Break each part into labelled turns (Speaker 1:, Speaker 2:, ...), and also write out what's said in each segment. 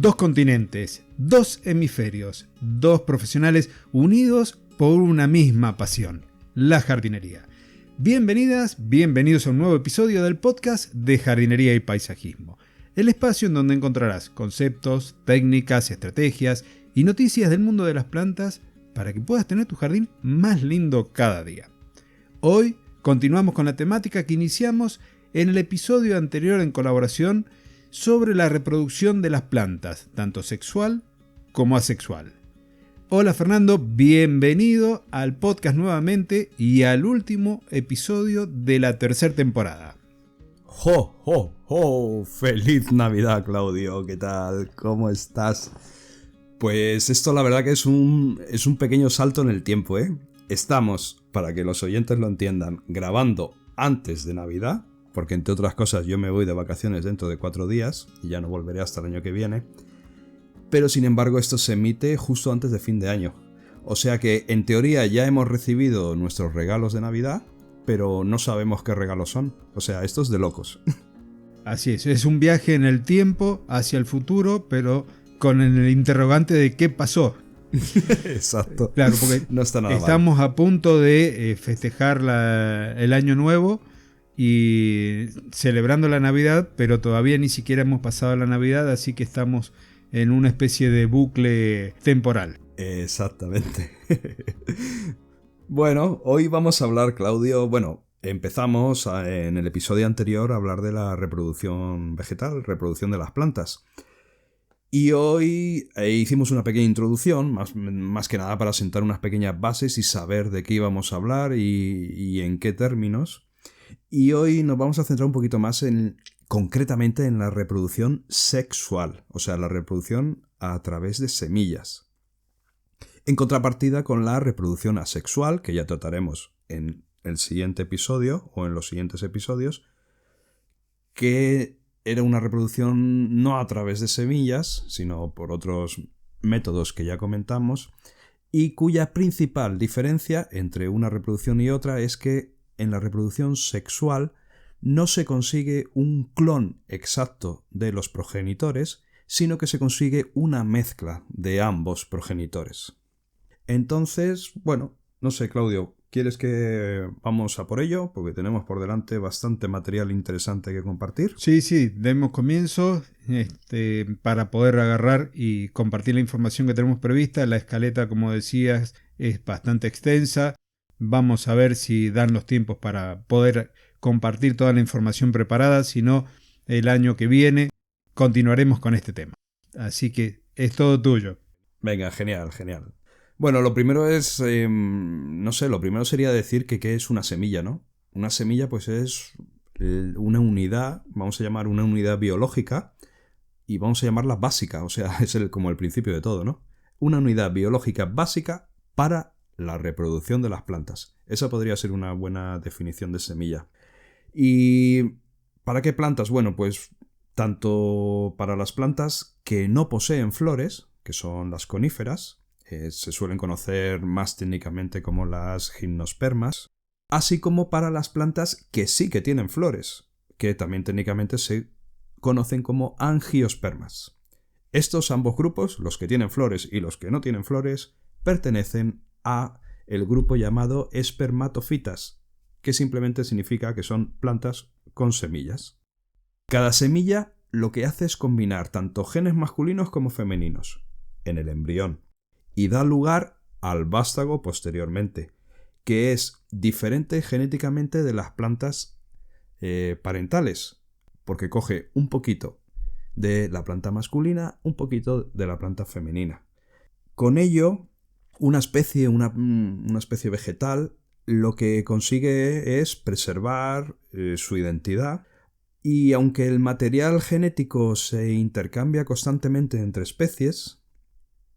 Speaker 1: 2 continentes, 2 hemisferios, 2 profesionales unidos por una misma pasión, la jardinería. Bienvenidas, bienvenidos a un nuevo episodio del podcast de Jardinería y Paisajismo, el espacio en donde encontrarás conceptos, técnicas, estrategias y noticias del mundo de las plantas para que puedas tener tu jardín más lindo cada día. Hoy continuamos con la temática que iniciamos en el episodio anterior en colaboración sobre la reproducción de las plantas, tanto sexual como asexual. Hola Fernando, bienvenido al podcast nuevamente y al último episodio de la tercera temporada.
Speaker 2: ¡Jo, jo, jo! ¡Feliz Navidad, Claudio! ¿Qué tal? ¿Cómo estás? Pues esto la verdad que es un pequeño salto en el tiempo, ¿eh? Estamos, para que los oyentes lo entiendan, grabando antes de Navidad, porque entre otras cosas yo me voy de vacaciones dentro de 4 días y ya no volveré hasta el año que viene. Pero sin embargo esto se emite justo antes de fin de año. O sea que en teoría ya hemos recibido nuestros regalos de Navidad, pero no sabemos qué regalos son. O sea, esto es de locos.
Speaker 1: Así es un viaje en el tiempo hacia el futuro, pero con el interrogante de qué pasó.
Speaker 2: Exacto.
Speaker 1: Claro, porque
Speaker 2: no está nada
Speaker 1: estamos
Speaker 2: mal.
Speaker 1: a punto de festejar el año nuevo y celebrando la Navidad, pero todavía ni siquiera hemos pasado la Navidad, así que estamos en una especie de bucle temporal.
Speaker 2: Exactamente. Bueno, hoy vamos a hablar, Claudio, empezamos en el episodio anterior a hablar de la reproducción vegetal, reproducción de las plantas. Y hoy hicimos una pequeña introducción, más que nada para sentar unas pequeñas bases y saber de qué íbamos a hablar y en qué términos. Y hoy nos vamos a centrar un poquito más concretamente en la reproducción sexual, o sea, la reproducción a través de semillas. En contrapartida con la reproducción asexual, que ya trataremos en el siguiente episodio o en los siguientes episodios, que era una reproducción no a través de semillas, sino por otros métodos que ya comentamos, y cuya principal diferencia entre una reproducción y otra es que en la reproducción sexual no se consigue un clon exacto de los progenitores, sino que se consigue una mezcla de ambos progenitores. Entonces, no sé, Claudio, ¿quieres que vamos a por ello? Porque tenemos por delante bastante material interesante que compartir.
Speaker 1: Sí, demos comienzo para poder agarrar y compartir la información que tenemos prevista. La escaleta, como decías, es bastante extensa. Vamos a ver si dan los tiempos para poder compartir toda la información preparada. Si no, el año que viene continuaremos con este tema. Así que es todo tuyo.
Speaker 2: Venga, genial. Bueno, lo primero es, lo primero sería decir que qué es una semilla, ¿no? Una semilla pues es una unidad, vamos a llamar una unidad biológica y vamos a llamarla básica, o sea, es como el principio de todo, ¿no? Una unidad biológica básica para la reproducción de las plantas. Esa podría ser una buena definición de semilla. ¿Y para qué plantas? Bueno, pues tanto para las plantas que no poseen flores, que son las coníferas, se suelen conocer más técnicamente como las gimnospermas, así como para las plantas que sí que tienen flores, que también técnicamente se conocen como angiospermas. Estos ambos grupos, los que tienen flores y los que no tienen flores, pertenecen a el grupo llamado espermatofitas, que simplemente significa que son plantas con semillas. Cada semilla lo que hace es combinar tanto genes masculinos como femeninos en el embrión y da lugar al vástago posteriormente, que es diferente genéticamente de las plantas parentales, porque coge un poquito de la planta masculina, un poquito de la planta femenina. Con ello, una especie vegetal lo que consigue es preservar su identidad, y aunque el material genético se intercambia constantemente entre especies,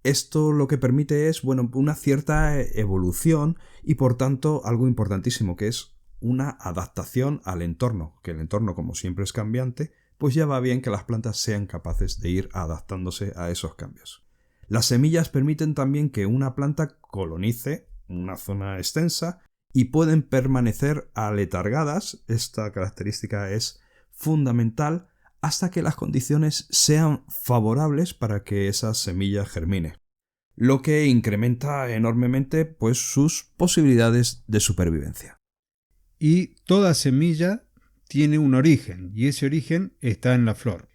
Speaker 2: esto lo que permite es, una cierta evolución y por tanto algo importantísimo, que es una adaptación al entorno, que el entorno, como siempre es cambiante, pues ya va bien que las plantas sean capaces de ir adaptándose a esos cambios. Las semillas permiten también que una planta colonice una zona extensa y pueden permanecer aletargadas. Esta característica es fundamental hasta que las condiciones sean favorables para que esa semilla germine, lo que incrementa enormemente pues, sus posibilidades de supervivencia.
Speaker 1: Y toda semilla tiene un origen, y ese origen está en la flor.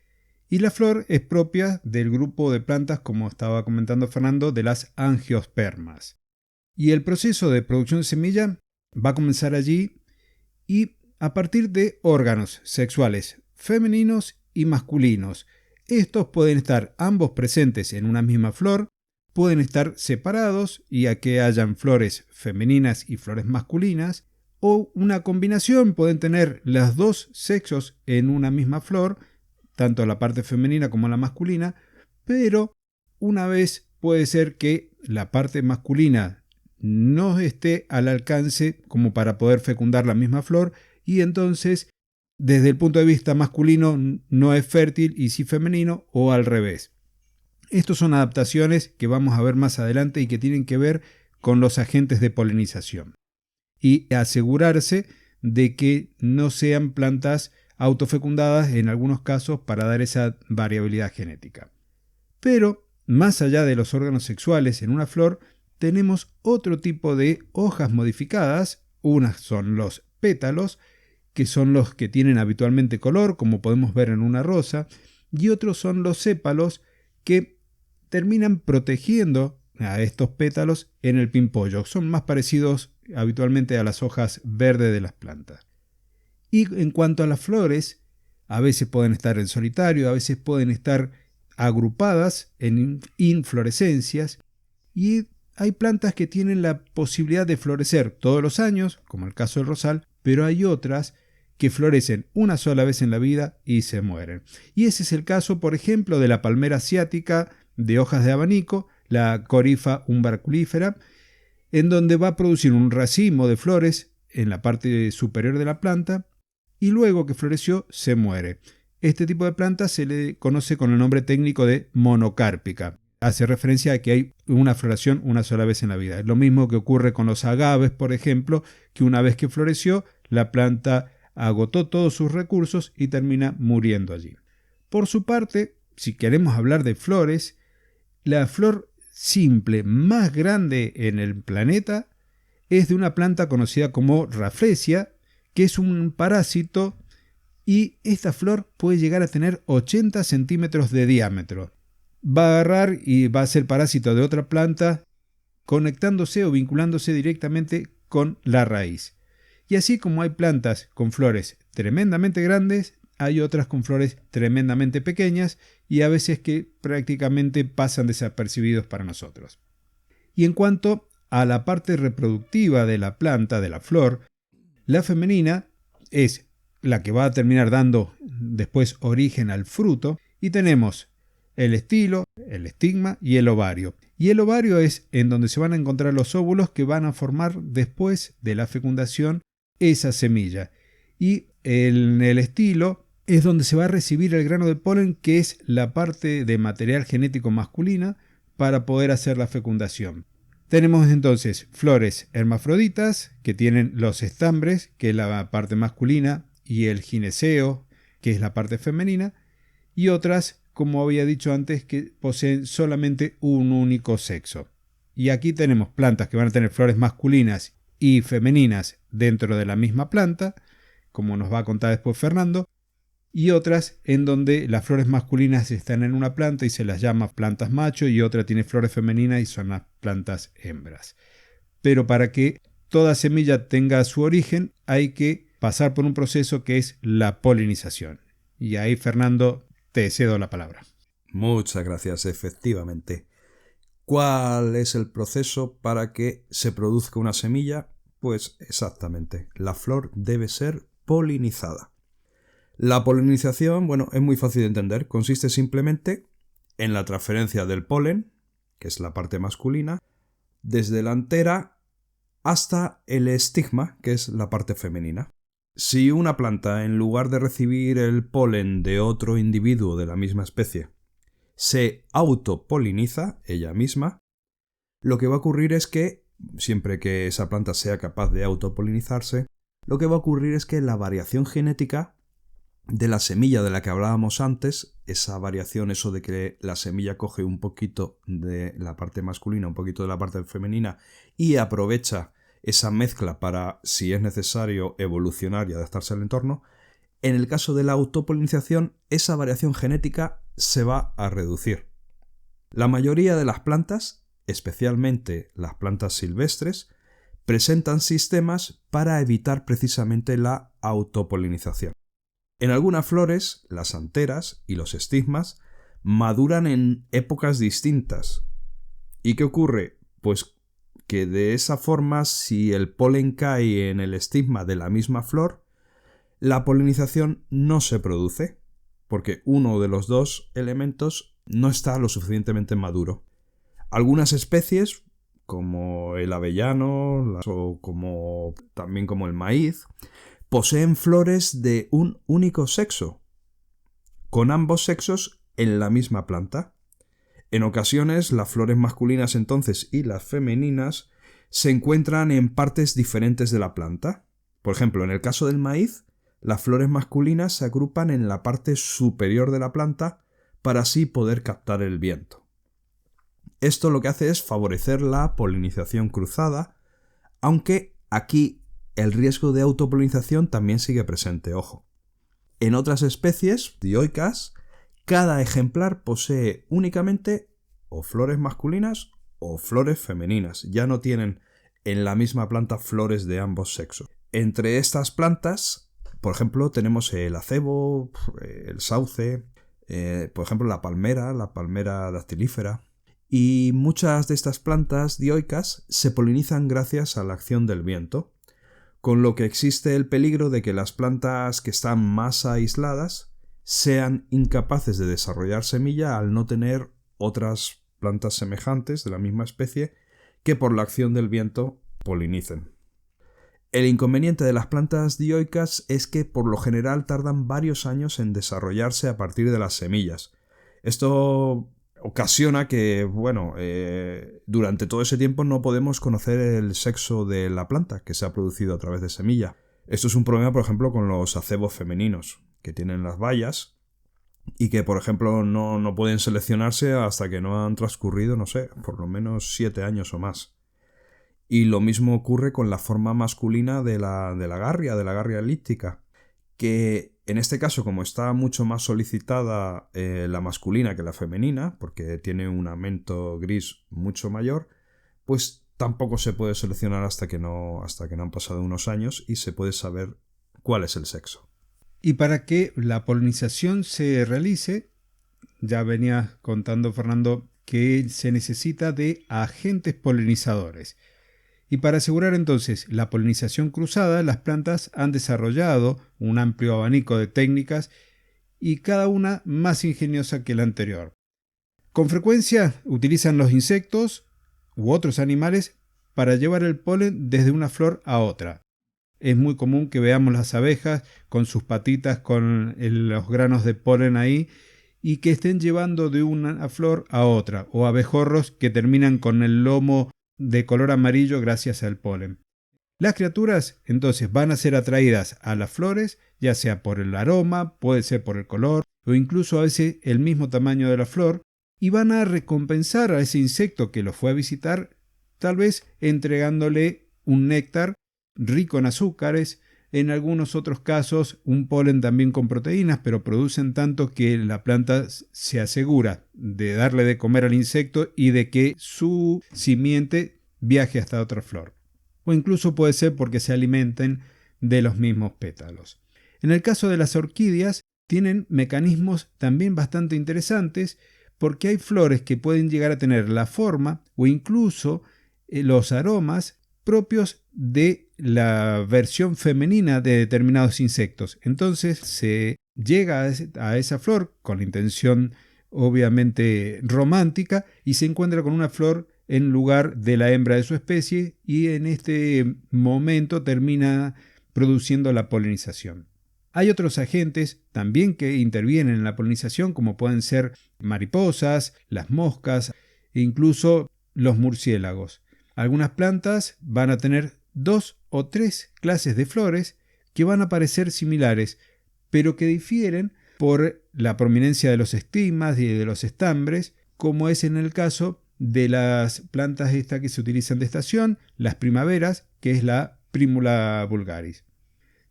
Speaker 1: Y la flor es propia del grupo de plantas, como estaba comentando Fernando, de las angiospermas. Y el proceso de producción de semilla va a comenzar allí y a partir de órganos sexuales femeninos y masculinos. Estos pueden estar ambos presentes en una misma flor, pueden estar separados y a que hayan flores femeninas y flores masculinas, o una combinación, pueden tener los dos sexos en una misma flor, tanto la parte femenina como la masculina, pero una vez puede ser que la parte masculina no esté al alcance como para poder fecundar la misma flor y entonces desde el punto de vista masculino no es fértil y sí femenino o al revés. Estos son adaptaciones que vamos a ver más adelante y que tienen que ver con los agentes de polinización y asegurarse de que no sean plantas autofecundadas en algunos casos para dar esa variabilidad genética. Pero más allá de los órganos sexuales en una flor, tenemos otro tipo de hojas modificadas. Unas son los pétalos, que son los que tienen habitualmente color, como podemos ver en una rosa, y otros son los sépalos, que terminan protegiendo a estos pétalos en el pimpollo. Son más parecidos habitualmente a las hojas verdes de las plantas. Y en cuanto a las flores, a veces pueden estar en solitario, a veces pueden estar agrupadas en inflorescencias, y hay plantas que tienen la posibilidad de florecer todos los años, como el caso del rosal, pero hay otras que florecen una sola vez en la vida y se mueren. Y ese es el caso, por ejemplo, de la palmera asiática de hojas de abanico, la Corypha umbraculífera, en donde va a producir un racimo de flores en la parte superior de la planta y luego que floreció se muere. Este tipo de planta se le conoce con el nombre técnico de monocárpica. Hace referencia a que hay una floración una sola vez en la vida. Es lo mismo que ocurre con los agaves, por ejemplo, que una vez que floreció, la planta agotó todos sus recursos y termina muriendo allí. Por su parte, si queremos hablar de flores, la flor simple más grande en el planeta es de una planta conocida como Rafflesia, que es un parásito, y esta flor puede llegar a tener 80 centímetros de diámetro. Va a agarrar y va a ser parásito de otra planta, conectándose o vinculándose directamente con la raíz. Y así como hay plantas con flores tremendamente grandes, hay otras con flores tremendamente pequeñas y a veces que prácticamente pasan desapercibidos para nosotros. Y en cuanto a la parte reproductiva de la planta, de la flor, la femenina es la que va a terminar dando después origen al fruto, y tenemos el estilo, el estigma y el ovario. Y el ovario es en donde se van a encontrar los óvulos que van a formar después de la fecundación esa semilla. Y en el estilo es donde se va a recibir el grano de polen, que es la parte de material genético masculina para poder hacer la fecundación. Tenemos entonces flores hermafroditas que tienen los estambres, que es la parte masculina, y el gineceo, que es la parte femenina, y otras, como había dicho antes, que poseen solamente un único sexo. Y aquí tenemos plantas que van a tener flores masculinas y femeninas dentro de la misma planta, como nos va a contar después Fernando, y otras en donde las flores masculinas están en una planta y se las llama plantas macho, y otra tiene flores femeninas y son las plantas hembras. Pero para que toda semilla tenga su origen hay que pasar por un proceso que es la polinización. Y ahí, Fernando, te cedo la palabra.
Speaker 2: Muchas gracias, efectivamente. ¿Cuál es el proceso para que se produzca una semilla? Pues exactamente, la flor debe ser polinizada. La polinización, es muy fácil de entender. Consiste simplemente en la transferencia del polen, que es la parte masculina, desde la antera hasta el estigma, que es la parte femenina. Si una planta, en lugar de recibir el polen de otro individuo de la misma especie, se autopoliniza ella misma, lo que va a ocurrir es que, siempre que esa planta sea capaz de autopolinizarse, lo que va a ocurrir es que la variación genética de la semilla de la que hablábamos antes, esa variación, eso de que la semilla coge un poquito de la parte masculina, un poquito de la parte femenina y aprovecha esa mezcla para, si es necesario, evolucionar y adaptarse al entorno. En el caso de la autopolinización, esa variación genética se va a reducir. La mayoría de las plantas, especialmente las plantas silvestres, presentan sistemas para evitar precisamente la autopolinización. En algunas flores, las anteras y los estigmas maduran en épocas distintas. ¿Y qué ocurre? Pues que de esa forma, si el polen cae en el estigma de la misma flor, la polinización no se produce, porque uno de los dos elementos no está lo suficientemente maduro. Algunas especies, como el avellano o también como el maíz, poseen flores de un único sexo, con ambos sexos en la misma planta. En ocasiones, las flores masculinas entonces y las femeninas se encuentran en partes diferentes de la planta. Por ejemplo, en el caso del maíz, las flores masculinas se agrupan en la parte superior de la planta para así poder captar el viento. Esto lo que hace es favorecer la polinización cruzada, aunque aquí el riesgo de autopolinización también sigue presente, ojo. En otras especies dioicas, cada ejemplar posee únicamente o flores masculinas o flores femeninas. Ya no tienen en la misma planta flores de ambos sexos. Entre estas plantas, por ejemplo, tenemos el acebo, el sauce, por ejemplo la palmera dactilífera. Y muchas de estas plantas dioicas se polinizan gracias a la acción del viento, con lo que existe el peligro de que las plantas que están más aisladas sean incapaces de desarrollar semilla al no tener otras plantas semejantes de la misma especie que por la acción del viento polinicen. El inconveniente de las plantas dioicas es que por lo general tardan varios años en desarrollarse a partir de las semillas. Esto ocasiona que, durante todo ese tiempo no podemos conocer el sexo de la planta que se ha producido a través de semilla. Esto es un problema, por ejemplo, con los acebos femeninos, que tienen las bayas y que, por ejemplo, no pueden seleccionarse hasta que no han transcurrido, por lo menos 7 años o más. Y lo mismo ocurre con la forma masculina de la garria elíptica, que en este caso, como está mucho más solicitada la masculina que la femenina, porque tiene un amento gris mucho mayor, pues tampoco se puede seleccionar hasta que no han pasado unos años y se puede saber cuál es el sexo.
Speaker 1: Y para que la polinización se realice, ya venía contando Fernando que se necesita de agentes polinizadores. Y para asegurar entonces la polinización cruzada, las plantas han desarrollado un amplio abanico de técnicas y cada una más ingeniosa que la anterior. Con frecuencia utilizan los insectos u otros animales para llevar el polen desde una flor a otra. Es muy común que veamos las abejas con sus patitas con los granos de polen ahí y que estén llevando de una flor a otra, o abejorros que terminan con el lomo de color amarillo gracias al polen. Las criaturas entonces van a ser atraídas a las flores, ya sea por el aroma, puede ser por el color o incluso a veces el mismo tamaño de la flor, y van a recompensar a ese insecto que los fue a visitar, tal vez entregándole un néctar rico en azúcares, en algunos otros casos un polen también con proteínas, pero producen tanto que la planta se asegura de darle de comer al insecto y de que su simiente viaje hasta otra flor. O incluso puede ser porque se alimenten de los mismos pétalos. En el caso de las orquídeas, tienen mecanismos también bastante interesantes porque hay flores que pueden llegar a tener la forma o incluso los aromas propios de la versión femenina de determinados insectos. Entonces se llega a esa flor con la intención obviamente romántica y se encuentra con una flor en lugar de la hembra de su especie y en este momento termina produciendo la polinización. Hay otros agentes también que intervienen en la polinización, como pueden ser mariposas, las moscas e incluso los murciélagos. Algunas plantas van a tener 2 o 3 clases de flores que van a parecer similares, pero que difieren por la prominencia de los estigmas y de los estambres, como es en el caso de las plantas que se utilizan de estación, las primaveras, que es la Primula vulgaris.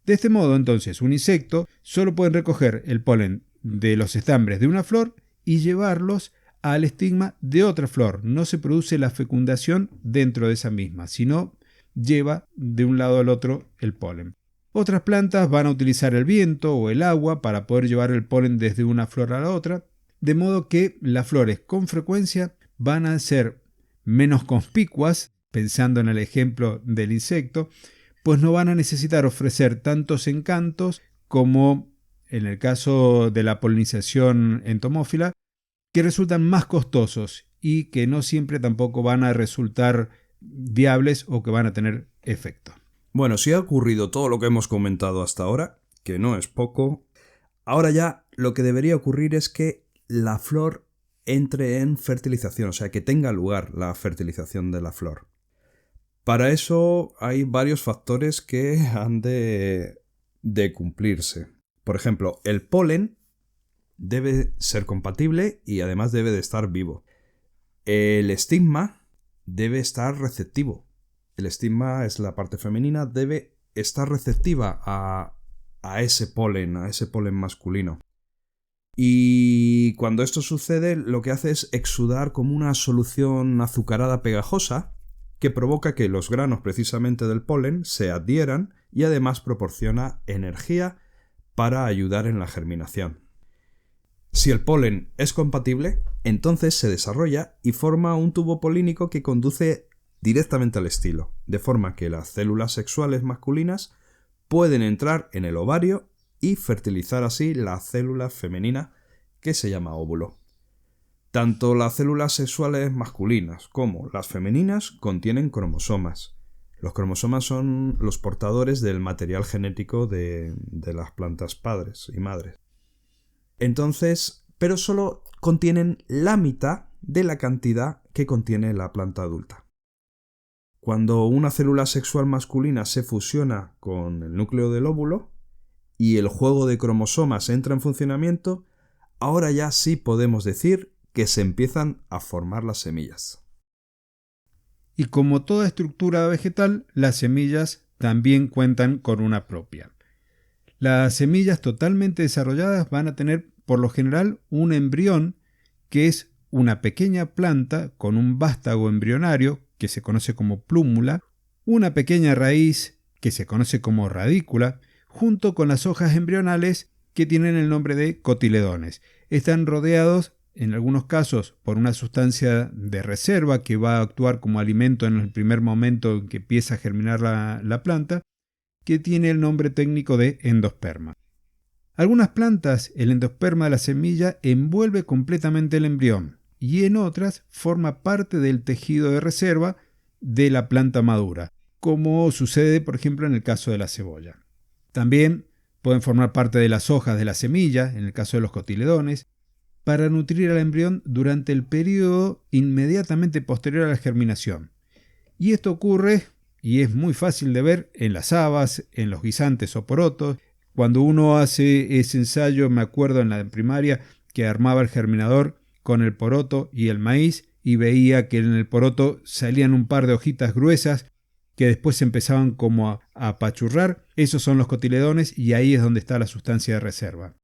Speaker 1: De este modo, entonces, un insecto solo puede recoger el polen de los estambres de una flor y llevarlos al estigma de otra flor. No se produce la fecundación dentro de esa misma, sino lleva de un lado al otro el polen. Otras plantas van a utilizar el viento o el agua para poder llevar el polen desde una flor a la otra, de modo que las flores con frecuencia van a ser menos conspicuas, pensando en el ejemplo del insecto, pues no van a necesitar ofrecer tantos encantos como en el caso de la polinización entomófila, que resultan más costosos y que no siempre tampoco van a resultar viables o que van a tener efecto.
Speaker 2: Bueno, si ha ocurrido todo lo que hemos comentado hasta ahora, que no es poco, ahora ya lo que debería ocurrir es que la flor entre en fertilización, o sea, que tenga lugar la fertilización de la flor. Para eso hay varios factores que han de cumplirse. Por ejemplo, el polen debe ser compatible y además debe de estar vivo. El estigma debe estar receptivo. El estigma es la parte femenina, debe estar receptiva a ese polen masculino. Y cuando esto sucede, lo que hace es exudar como una solución azucarada pegajosa que provoca que los granos precisamente del polen se adhieran y además proporciona energía para ayudar en la germinación. Si el polen es compatible, entonces se desarrolla y forma un tubo polínico que conduce directamente al estilo, de forma que las células sexuales masculinas pueden entrar en el ovario y fertilizar así la célula femenina que se llama óvulo. Tanto las células sexuales masculinas como las femeninas contienen cromosomas. Los cromosomas son los portadores del material genético de las plantas padres y madres. Entonces, pero solo contienen la mitad de la cantidad que contiene la planta adulta. Cuando una célula sexual masculina se fusiona con el núcleo del óvulo y el juego de cromosomas entra en funcionamiento, ahora ya sí podemos decir que se empiezan a formar las semillas.
Speaker 1: Y como toda estructura vegetal, las semillas también cuentan con una propia. Las semillas totalmente desarrolladas van a tener por lo general un embrión que es una pequeña planta con un vástago embrionario que se conoce como plúmula, una pequeña raíz que se conoce como radícula, junto con las hojas embrionales que tienen el nombre de cotiledones. Están rodeados en algunos casos por una sustancia de reserva que va a actuar como alimento en el primer momento en que empieza a germinar la planta, que tiene el nombre técnico de endosperma. Algunas plantas, el endosperma de la semilla envuelve completamente el embrión y en otras forma parte del tejido de reserva de la planta madura, como sucede por ejemplo en el caso de la cebolla. También pueden formar parte de las hojas de la semilla, en el caso de los cotiledones, para nutrir al embrión durante el periodo inmediatamente posterior a la germinación. Y esto ocurre, y es muy fácil de ver, en las habas, en los guisantes o porotos. Cuando uno hace ese ensayo, me acuerdo en la primaria que armaba el germinador con el poroto y el maíz y veía que en el poroto salían un par de hojitas gruesas que después se empezaban como a apachurrar. Esos son los cotiledones y ahí es donde está la sustancia de reserva.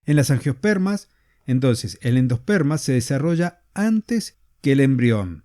Speaker 1: En las angiospermas, entonces, el endosperma se desarrolla antes que el embrión,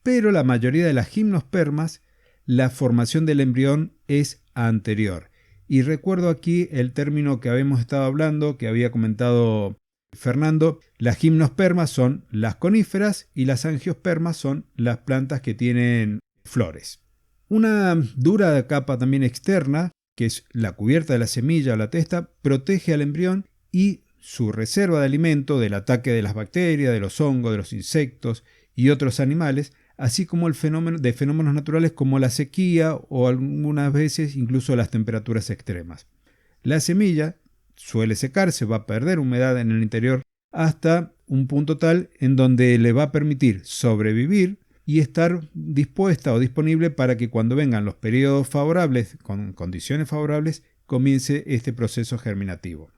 Speaker 1: pero la mayoría de las gimnospermas, la formación del embrión es anterior. Y recuerdo aquí el término que habíamos estado hablando, que había comentado Fernando. Las gimnospermas son las coníferas y las angiospermas son las plantas que tienen flores. Una dura capa también externa, que es la cubierta de la semilla o la testa, protege al embrión y su reserva de alimento del ataque de las bacterias, de los hongos, de los insectos y otros animales, así como el fenómeno de fenómenos naturales como la sequía o algunas veces incluso las temperaturas extremas. La semilla suele secarse, va a perder humedad en el interior hasta un punto tal en donde le va a permitir sobrevivir y estar dispuesta o disponible para que cuando vengan los periodos favorables, con condiciones favorables, comience este proceso germinativo.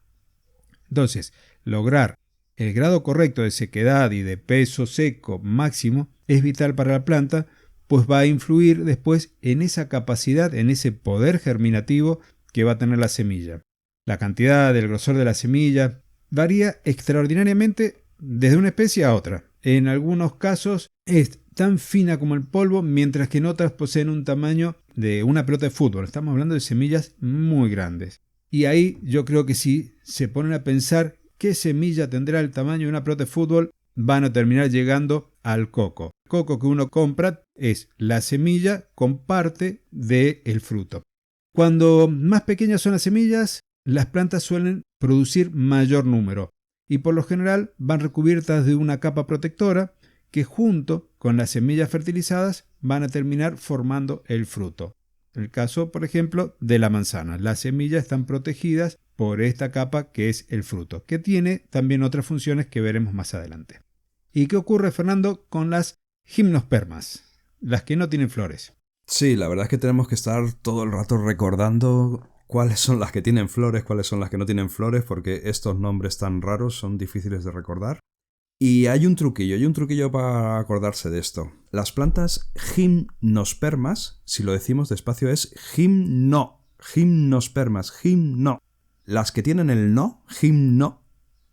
Speaker 1: Entonces, lograr el grado correcto de sequedad y de peso seco máximo es vital para la planta, pues va a influir después en esa capacidad, en ese poder germinativo que va a tener la semilla. La cantidad, el grosor de la semilla varía extraordinariamente desde una especie a otra. En algunos casos es tan fina como el polvo, mientras que en otras poseen un tamaño de una pelota de fútbol. Estamos hablando de semillas muy grandes. Y ahí yo creo que si se ponen a pensar qué semilla tendrá el tamaño de una pelota de fútbol, van a terminar llegando al coco. El coco que uno compra es la semilla con parte del fruto. Cuando más pequeñas son las semillas, las plantas suelen producir mayor número y por lo general van recubiertas de una capa protectora que junto con las semillas fertilizadas van a terminar formando el fruto. El caso, por ejemplo, de la manzana. Las semillas están protegidas por esta capa que es el fruto, que tiene también otras funciones que veremos más adelante. ¿Y qué ocurre, Fernando, con las gimnospermas, las que no tienen flores?
Speaker 2: Sí, la verdad es que tenemos que estar todo el rato recordando cuáles son las que tienen flores, cuáles son las que no tienen flores, porque estos nombres tan raros son difíciles de recordar. Y hay un truquillo para acordarse de esto. Las plantas gimnospermas, si lo decimos despacio es gimnospermas, gimno. Las que tienen el no, gimno,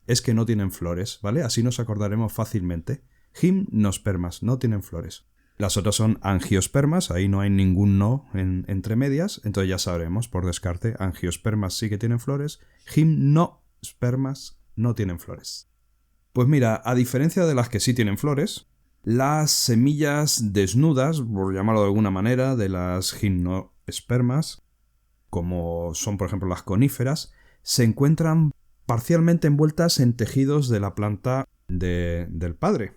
Speaker 2: es que no tienen flores, ¿vale? Así nos acordaremos fácilmente. Gimnospermas, no tienen flores. Las otras son angiospermas, ahí no hay ningún no entre medias, entonces ya sabremos por descarte, angiospermas sí que tienen flores, gimnospermas no tienen flores. Pues mira, a diferencia de las que sí tienen flores, las semillas desnudas, por llamarlo de alguna manera, de las gimnospermas, como son por ejemplo las coníferas, se encuentran parcialmente envueltas en tejidos de la planta del padre.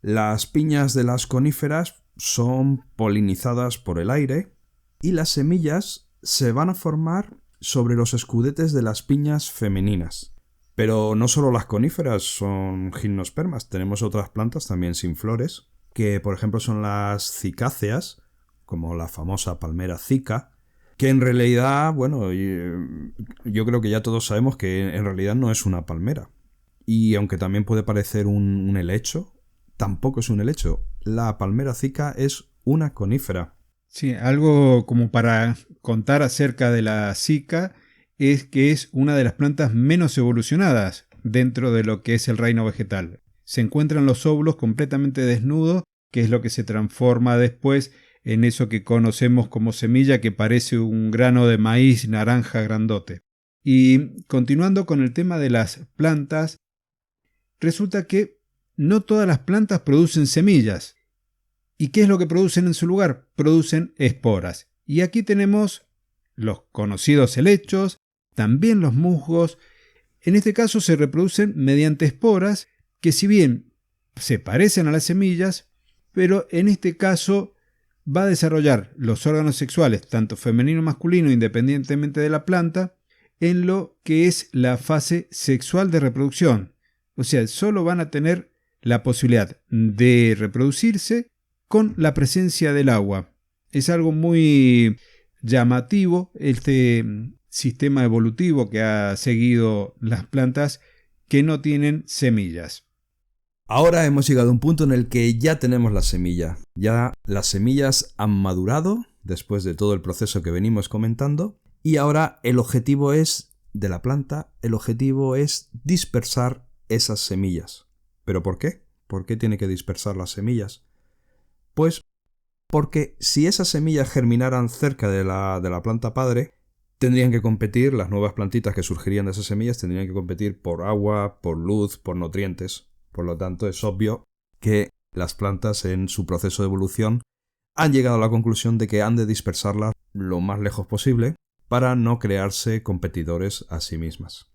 Speaker 2: Las piñas de las coníferas son polinizadas por el aire y las semillas se van a formar sobre los escudetes de las piñas femeninas. Pero no solo las coníferas son gimnospermas, tenemos otras plantas también sin flores, que por ejemplo son las cicáceas, como la famosa palmera cica, que en realidad, bueno, yo creo que ya todos sabemos que en realidad no es una palmera. Y aunque también puede parecer un helecho, tampoco es un helecho. La palmera cica es una conífera.
Speaker 1: Sí, algo como para contar acerca de la cica es que es una de las plantas menos evolucionadas dentro de lo que es el reino vegetal. Se encuentran los óvulos completamente desnudos, que es lo que se transforma después en eso que conocemos como semilla, que parece un grano de maíz naranja grandote. Y continuando con el tema de las plantas, resulta que no todas las plantas producen semillas. ¿Y qué es lo que producen en su lugar? Producen esporas. Y aquí tenemos los conocidos helechos, también los musgos. En este caso se reproducen mediante esporas que si bien se parecen a las semillas, pero en este caso va a desarrollar los órganos sexuales, tanto femenino y masculino, independientemente de la planta, en lo que es la fase sexual de reproducción. O sea, solo van a tener la posibilidad de reproducirse con la presencia del agua. Es algo muy llamativo este sistema evolutivo que ha seguido las plantas que no tienen semillas.
Speaker 2: Ahora hemos llegado a un punto en el que ya tenemos la semilla. Ya las semillas han madurado después de todo el proceso que venimos comentando y ahora el objetivo de la planta, el objetivo es dispersar esas semillas. ¿Pero por qué? ¿Por qué tiene que dispersar las semillas? Pues porque si esas semillas germinaran cerca de la planta padre, tendrían que competir, las nuevas plantitas que surgirían de esas semillas tendrían que competir por agua, por luz, por nutrientes. Por lo tanto, es obvio que las plantas en su proceso de evolución han llegado a la conclusión de que han de dispersarlas lo más lejos posible para no crearse competidores a sí mismas.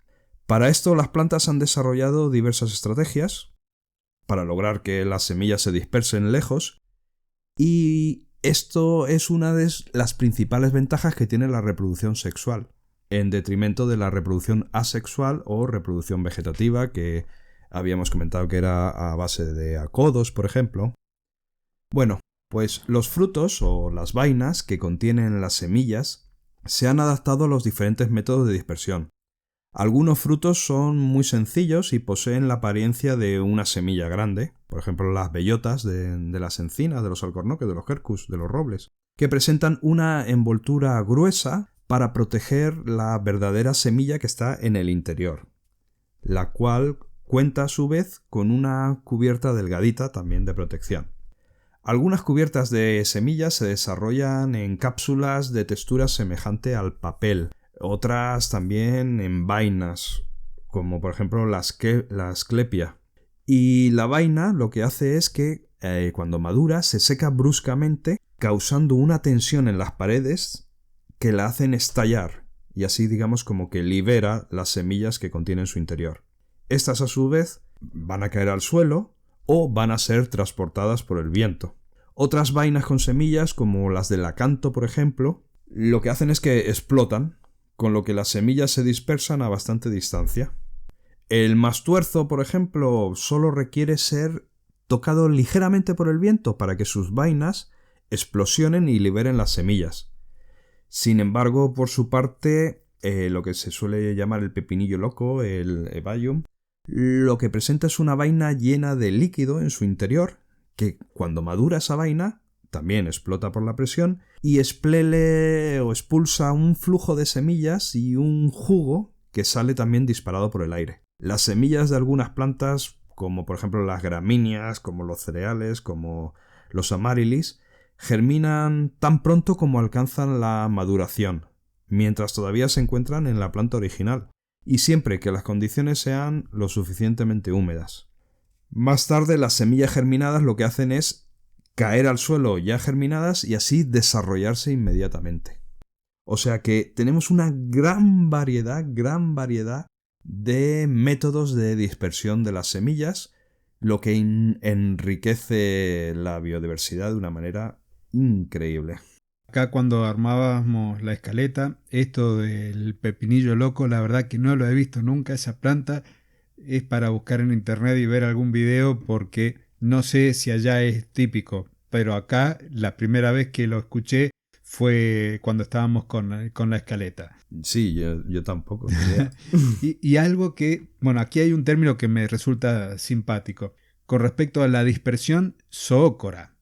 Speaker 2: Para esto, las plantas han desarrollado diversas estrategias para lograr que las semillas se dispersen lejos, y esto es una de las principales ventajas que tiene la reproducción sexual, en detrimento de la reproducción asexual o reproducción vegetativa, que habíamos comentado que era a base de acodos, por ejemplo. Bueno, pues los frutos o las vainas que contienen las semillas se han adaptado a los diferentes métodos de dispersión. Algunos frutos son muy sencillos y poseen la apariencia de una semilla grande, por ejemplo las bellotas de las encinas, de los alcornoques, de los quercus, de los robles, que presentan una envoltura gruesa para proteger la verdadera semilla que está en el interior, la cual cuenta a su vez con una cubierta delgadita también de protección. Algunas cubiertas de semillas se desarrollan en cápsulas de textura semejante al papel, otras también en vainas, como por ejemplo la asclepia. Y la vaina lo que hace es que cuando madura se seca bruscamente, causando una tensión en las paredes que la hacen estallar, y así digamos como que libera las semillas que contiene en su interior. Estas a su vez van a caer al suelo o van a ser transportadas por el viento. Otras vainas con semillas, como las del acanto por ejemplo, lo que hacen es que explotan, con lo que las semillas se dispersan a bastante distancia. El mastuerzo, por ejemplo, solo requiere ser tocado ligeramente por el viento para que sus vainas explosionen y liberen las semillas. Sin embargo, por su parte, lo que se suele llamar el pepinillo loco, el Evalium, lo que presenta es una vaina llena de líquido en su interior, que cuando madura esa vaina también explota por la presión y expele o expulsa un flujo de semillas y un jugo que sale también disparado por el aire. Las semillas de algunas plantas, como por ejemplo las gramíneas, como los cereales, como los amaryllis, germinan tan pronto como alcanzan la maduración, mientras todavía se encuentran en la planta original, y siempre que las condiciones sean lo suficientemente húmedas. Más tarde las semillas germinadas lo que hacen es caer al suelo ya germinadas y así desarrollarse inmediatamente. O sea que tenemos una gran variedad de métodos de dispersión de las semillas, lo que enriquece la biodiversidad de una manera increíble.
Speaker 1: Acá cuando armábamos la escaleta, esto del pepinillo loco, la verdad que no lo he visto nunca, esa planta es para buscar en internet y ver algún video porque no sé si allá es típico, pero acá la primera vez que lo escuché fue cuando estábamos con la escaleta.
Speaker 2: Sí, yo tampoco.
Speaker 1: y algo que, bueno, aquí hay un término que me resulta simpático, con respecto a la dispersión zoócora.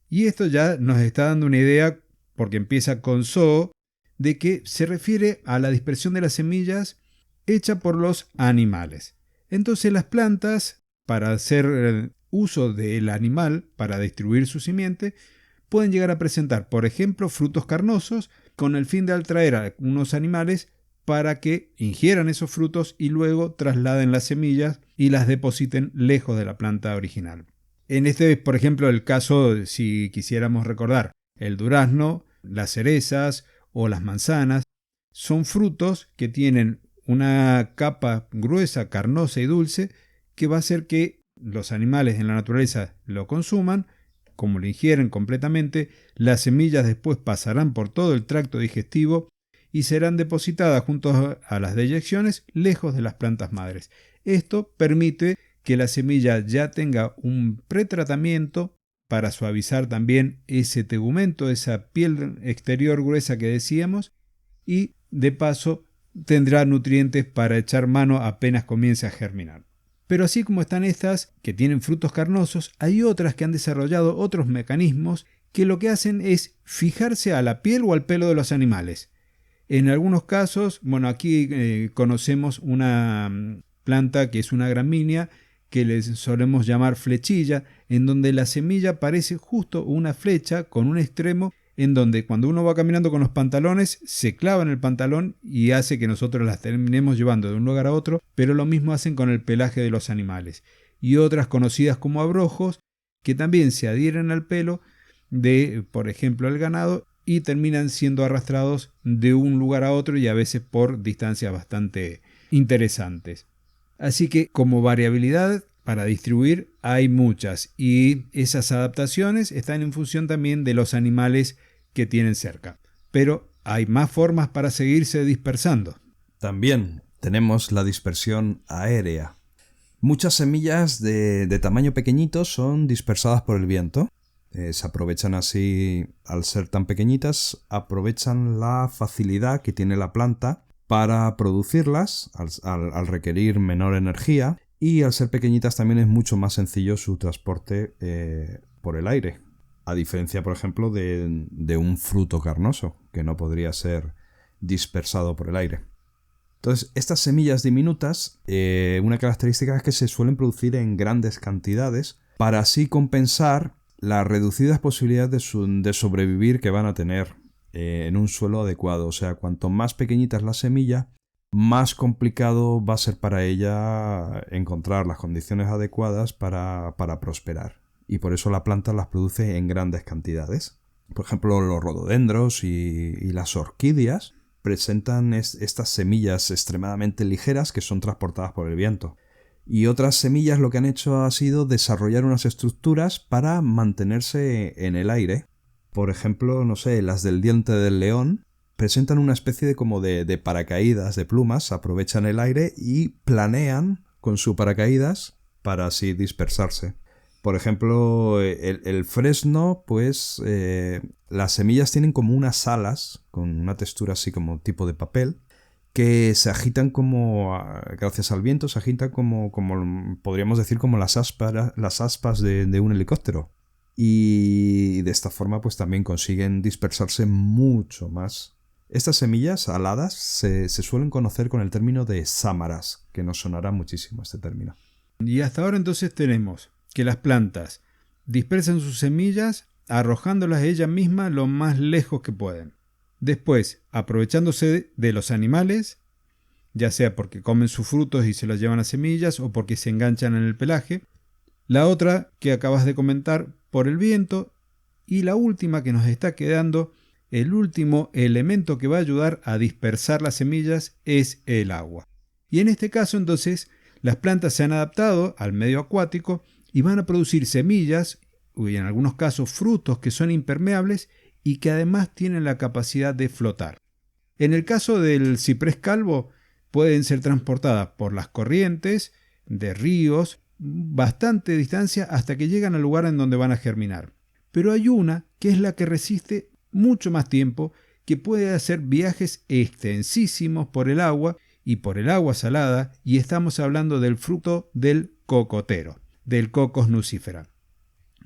Speaker 1: Y esto ya nos está dando una idea, porque empieza con zoo, de que se refiere a la dispersión de las semillas hecha por los animales. Entonces las plantas, para hacer uso del animal, para distribuir su simiente, pueden llegar a presentar, por ejemplo, frutos carnosos con el fin de atraer a unos animales para que ingieran esos frutos y luego trasladen las semillas y las depositen lejos de la planta original. En este, por ejemplo, el caso, si quisiéramos recordar, el durazno, las cerezas o las manzanas, son frutos que tienen una capa gruesa, carnosa y dulce que va a hacer que los animales en la naturaleza lo consuman. Como lo ingieren completamente, las semillas después pasarán por todo el tracto digestivo y serán depositadas junto a las deyecciones lejos de las plantas madres. Esto permite que la semilla ya tenga un pretratamiento para suavizar también ese tegumento, esa piel exterior gruesa que decíamos, y de paso tendrá nutrientes para echar mano apenas comience a germinar. Pero así como están estas que tienen frutos carnosos, hay otras que han desarrollado otros mecanismos que lo que hacen es fijarse a la piel o al pelo de los animales. En algunos casos, bueno, aquí conocemos una planta que es una gramínea que les solemos llamar flechilla, en donde la semilla parece justo una flecha con un extremo en donde cuando uno va caminando con los pantalones se clava en el pantalón y hace que nosotros las terminemos llevando de un lugar a otro, pero lo mismo hacen con el pelaje de los animales. Y otras conocidas como abrojos que también se adhieren al pelo de, por ejemplo, el ganado y terminan siendo arrastrados de un lugar a otro y a veces por distancias bastante interesantes. Así que como variabilidad para distribuir hay muchas y esas adaptaciones están en función también de los animales que tienen cerca. Pero hay más formas para seguirse dispersando.
Speaker 2: También tenemos la dispersión aérea. Muchas semillas de tamaño pequeñito son dispersadas por el viento Se aprovechan así, al ser tan pequeñitas, aprovechan la facilidad que tiene la planta para producirlas al requerir menor energía, y al ser pequeñitas también es mucho más sencillo su transporte por el aire, a diferencia, por ejemplo, de un fruto carnoso, que no podría ser dispersado por el aire. Entonces, estas semillas diminutas, una característica es que se suelen producir en grandes cantidades para así compensar las reducidas posibilidades de sobrevivir que van a tener en un suelo adecuado. O sea, cuanto más pequeñita es la semilla, más complicado va a ser para ella encontrar las condiciones adecuadas para prosperar. Y por eso la planta las produce en grandes cantidades. Por ejemplo, los rododendros y las orquídeas presentan estas semillas extremadamente ligeras que son transportadas por el viento. Y otras semillas lo que han hecho ha sido desarrollar unas estructuras para mantenerse en el aire. Por ejemplo, no sé, las del diente del león presentan una especie de paracaídas de plumas, aprovechan el aire y planean con su paracaídas para así dispersarse. Por ejemplo, el fresno, pues las semillas tienen como unas alas con una textura así como tipo de papel que se agitan gracias al viento, se agitan como podríamos decir como las aspas de un helicóptero. Y de esta forma pues también consiguen dispersarse mucho más. Estas semillas aladas se suelen conocer con el término de sámaras, que nos sonará muchísimo este término.
Speaker 1: Y hasta ahora entonces tenemos que las plantas dispersan sus semillas arrojándolas ellas mismas lo más lejos que pueden. Después, aprovechándose de los animales, ya sea porque comen sus frutos y se los llevan a semillas o porque se enganchan en el pelaje. La otra que acabas de comentar, por el viento. Y la última que nos está quedando, el último elemento que va a ayudar a dispersar las semillas es el agua. Y en este caso entonces las plantas se han adaptado al medio acuático y van a producir semillas y en algunos casos frutos que son impermeables y que además tienen la capacidad de flotar. En el caso del ciprés calvo pueden ser transportadas por las corrientes de ríos bastante distancia hasta que llegan al lugar en donde van a germinar. Pero hay una que es la que resiste mucho más tiempo, que puede hacer viajes extensísimos por el agua y por el agua salada, y estamos hablando del fruto del cocotero, del Cocos nucifera.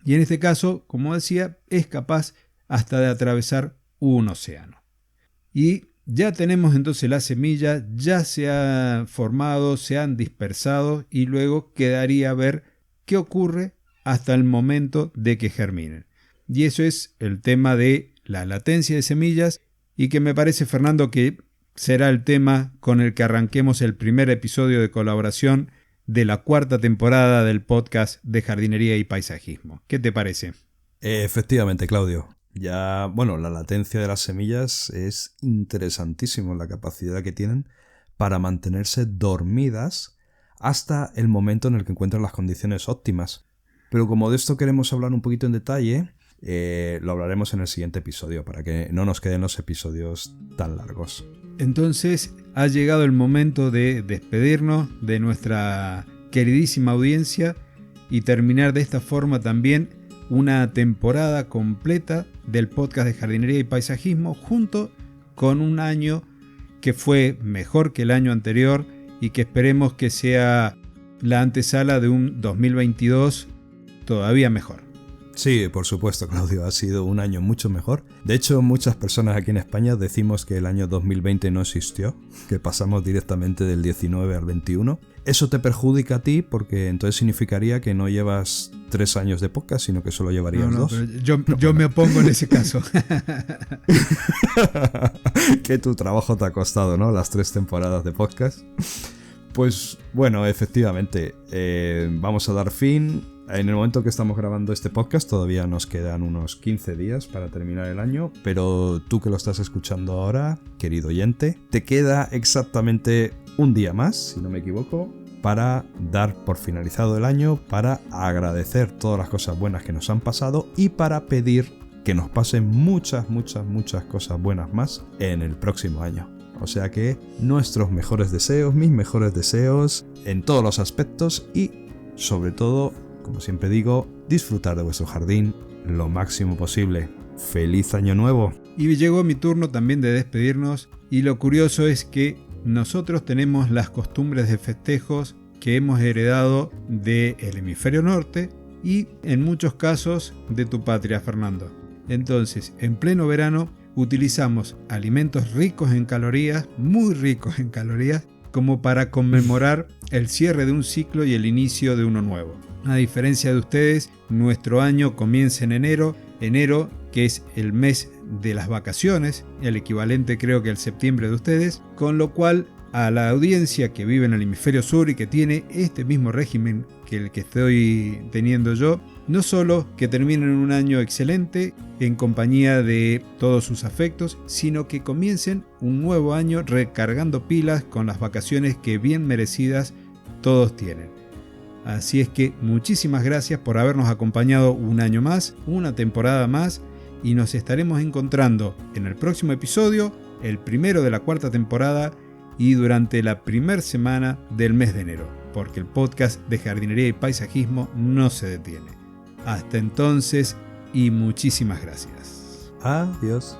Speaker 1: Y en este caso, como decía, es capaz hasta de atravesar un océano. Y ya tenemos entonces las semillas, ya se han formado, se han dispersado y luego quedaría ver qué ocurre hasta el momento de que germinen. Y eso es el tema de la latencia de semillas y que me parece, Fernando, que será el tema con el que arranquemos el primer episodio de colaboración de la 4ª temporada del podcast de jardinería y paisajismo. ¿Qué te parece?
Speaker 2: Efectivamente, Claudio. Ya, bueno, la latencia de las semillas es interesantísimo, la capacidad que tienen para mantenerse dormidas hasta el momento en el que encuentran las condiciones óptimas. Pero como de esto queremos hablar un poquito en detalle, lo hablaremos en el siguiente episodio para que no nos queden los episodios tan largos.
Speaker 1: Entonces ha llegado el momento de despedirnos de nuestra queridísima audiencia y terminar de esta forma también una temporada completa del podcast de jardinería y paisajismo, junto con un año que fue mejor que el año anterior y que esperemos que sea la antesala de un 2022 todavía mejor.
Speaker 2: Sí, por supuesto, Claudio, ha sido un año mucho mejor. De hecho, muchas personas aquí en España decimos que el año 2020 no existió, que pasamos directamente del 19 al 21. Eso te perjudica a ti porque entonces significaría que no llevas 3 años de podcast, sino que solo llevarías 2.
Speaker 1: Pero yo me opongo en ese caso.
Speaker 2: Que tu trabajo te ha costado, ¿no? Las 3 temporadas de podcast. Pues bueno, efectivamente, vamos a dar fin. En el momento que estamos grabando este podcast todavía nos quedan unos 15 días para terminar el año, pero tú que lo estás escuchando ahora, querido oyente, te queda exactamente un día más, si no me equivoco, para dar por finalizado el año, para agradecer todas las cosas buenas que nos han pasado y para pedir que nos pasen muchas cosas buenas más en el próximo año. O sea que nuestros mejores deseos, mis mejores deseos en todos los aspectos y sobre todo, como siempre digo, disfrutar de vuestro jardín lo máximo posible. ¡Feliz Año Nuevo!
Speaker 1: Y llegó mi turno también de despedirnos, y lo curioso es que nosotros tenemos las costumbres de festejos que hemos heredado del hemisferio norte y en muchos casos de tu patria, Fernando. Entonces, en pleno verano utilizamos alimentos ricos en calorías, muy ricos en calorías, como para conmemorar el cierre de un ciclo y el inicio de uno nuevo. A diferencia de ustedes, nuestro año comienza en enero, que es el mes de las vacaciones, el equivalente creo que al septiembre de ustedes, con lo cual a la audiencia que vive en el hemisferio sur y que tiene este mismo régimen que el que estoy teniendo yo, no solo que terminen un año excelente en compañía de todos sus afectos, sino que comiencen un nuevo año recargando pilas con las vacaciones que bien merecidas todos tienen. Así es que muchísimas gracias por habernos acompañado un año más, una temporada más, y nos estaremos encontrando en el próximo episodio, el primero de la 4ª temporada y durante la primera semana del mes de enero, porque el podcast de jardinería y paisajismo no se detiene. Hasta entonces y muchísimas gracias.
Speaker 2: Adiós.